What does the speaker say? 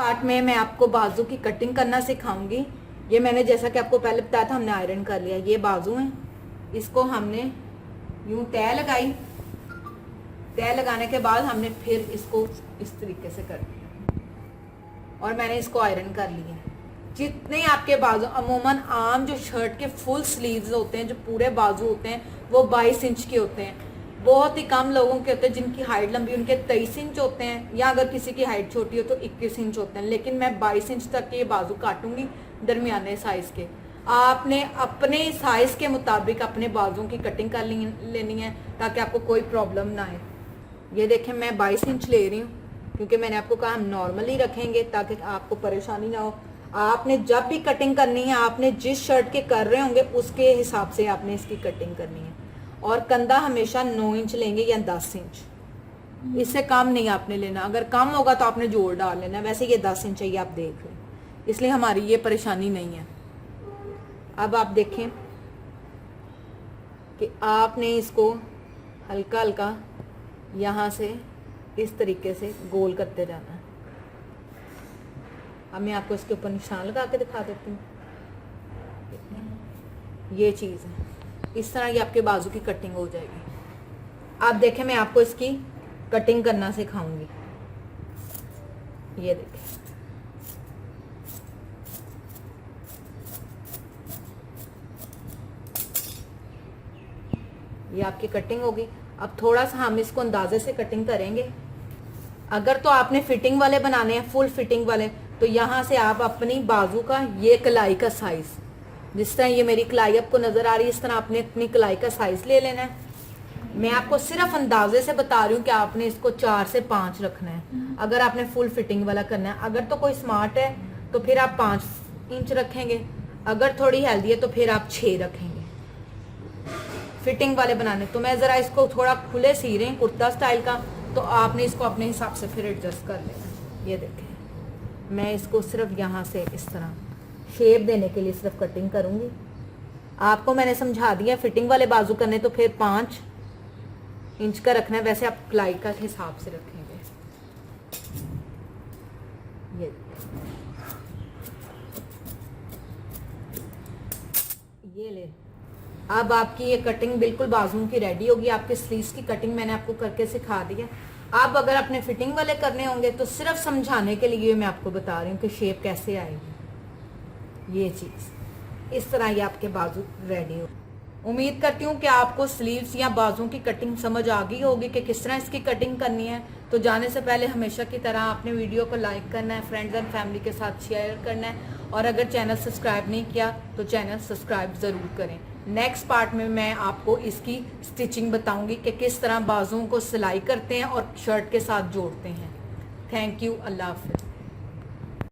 Part में मैं आपको बाजू की कटिंग करना सिखाऊंगी। ये मैंने जैसा कि आपको पहले बताया था, हमने आयरन कर लिया। ये बाजू हैं, इसको हमने यूं तय लगाई। तय लगाने के बाद हमने फिर इसको इस तरीके से कर दिया और मैंने इसको आयरन कर लिया। जितने आपके बाजू, अमूमन आम जो शर्ट के फुल स्लीव्स होते हैं, जो पूरे बाजू होते हैं, वो 22 इंच के होते हैं। बहुत ही कम लोगों के होते हैं जिनकी हाइट लंबी, उनके 23 इंच होते हैं, या अगर किसी की हाइट छोटी हो तो 21 इंच होते हैं। लेकिन मैं 22 इंच तक के ये बाजू काटूंगी, दरमियाने साइज के। आपने अपने साइज के मुताबिक अपने बाजुओं की कटिंग कर लेनी है ताकि आपको कोई प्रॉब्लम ना आए। ये देखें, मैं 22 इंच ले रही हूँ क्योंकि मैंने आपको कहा हम नॉर्मली रखेंगे ताकि आपको परेशानी ना हो। आपने जब भी कटिंग करनी है, आपने जिस शर्ट के कर रहे होंगे उसके हिसाब से आपने इसकी कटिंग करनी है। और कंधा हमेशा 9 इंच लेंगे या 10 इंच, इससे कम नहीं आपने लेना। अगर कम होगा तो आपने जोड़ डाल लेना। वैसे ये 10 इंच है, ये आप देख लें, इसलिए हमारी ये परेशानी नहीं है। अब आप देखें कि आपने इसको हल्का हल्का यहाँ से इस तरीके से गोल करते जाना है। अब मैं आपको इसके ऊपर निशान लगा के दिखा देती हूँ। ये चीज़ है, इस तरह ये आपके बाजू की कटिंग हो जाएगी। आप देखें, मैं आपको इसकी कटिंग करना सिखाऊंगी। ये देखें, ये आपकी कटिंग होगी। अब थोड़ा सा हम इसको अंदाजे से कटिंग करेंगे। अगर तो आपने फिटिंग वाले बनाने हैं, फुल फिटिंग वाले, तो यहाँ से आप अपनी बाजू का ये कलाई का साइज, जिस तरह ये मेरी कलाई आपको नजर आ रही है, इस तरह आपने अपनी कलाई का साइज ले लेना है। मैं आपको सिर्फ अंदाजे से बता रही हूँ कि आपने इसको 4 से 5 रखना है अगर आपने फुल फिटिंग वाला करना है। अगर तो कोई स्मार्ट है तो फिर आप 5 इंच रखेंगे, अगर थोड़ी हेल्दी है तो फिर आप 6 रखेंगे फिटिंग वाले बनाने। तो मैं जरा इसको थोड़ा खुले सी रही, कुर्ता स्टाइल का, तो आपने इसको अपने हिसाब से फिर एडजस्ट कर लेना। ये देखें, मैं इसको सिर्फ यहाँ से इस तरह शेप देने के लिए सिर्फ कटिंग करूँगी। आपको मैंने समझा दिया, फिटिंग वाले बाजू करने तो फिर 5 इंच का रखना है, वैसे आप कलाई का हिसाब से रखेंगे। ये ले, अब आपकी ये कटिंग बिल्कुल बाजुओं की रेडी होगी। आपके स्लीव्स की कटिंग मैंने आपको करके सिखा दी है। अब अगर आपने फिटिंग वाले करने होंगे तो सिर्फ समझाने के लिए मैं आपको बता रही हूँ कि शेप कैसे आएगी। ये चीज़ इस तरह ये आपके बाजू रेडी हो। उम्मीद करती हूँ कि आपको स्लीव्स या बाजुओं की कटिंग समझ आ गई होगी कि किस तरह इसकी कटिंग करनी है। तो जाने से पहले हमेशा की तरह आपने वीडियो को लाइक करना है, फ्रेंड्स एंड फैमिली के साथ शेयर करना है, और अगर चैनल सब्सक्राइब नहीं किया तो चैनल सब्सक्राइब ज़रूर करें। नेक्स्ट पार्ट में मैं आपको इसकी स्टिचिंग बताऊंगी कि किस तरह बाजुओं को सिलाई करते हैं और शर्ट के साथ जोड़ते हैं। थैंक यू, अल्लाह हाफिज़।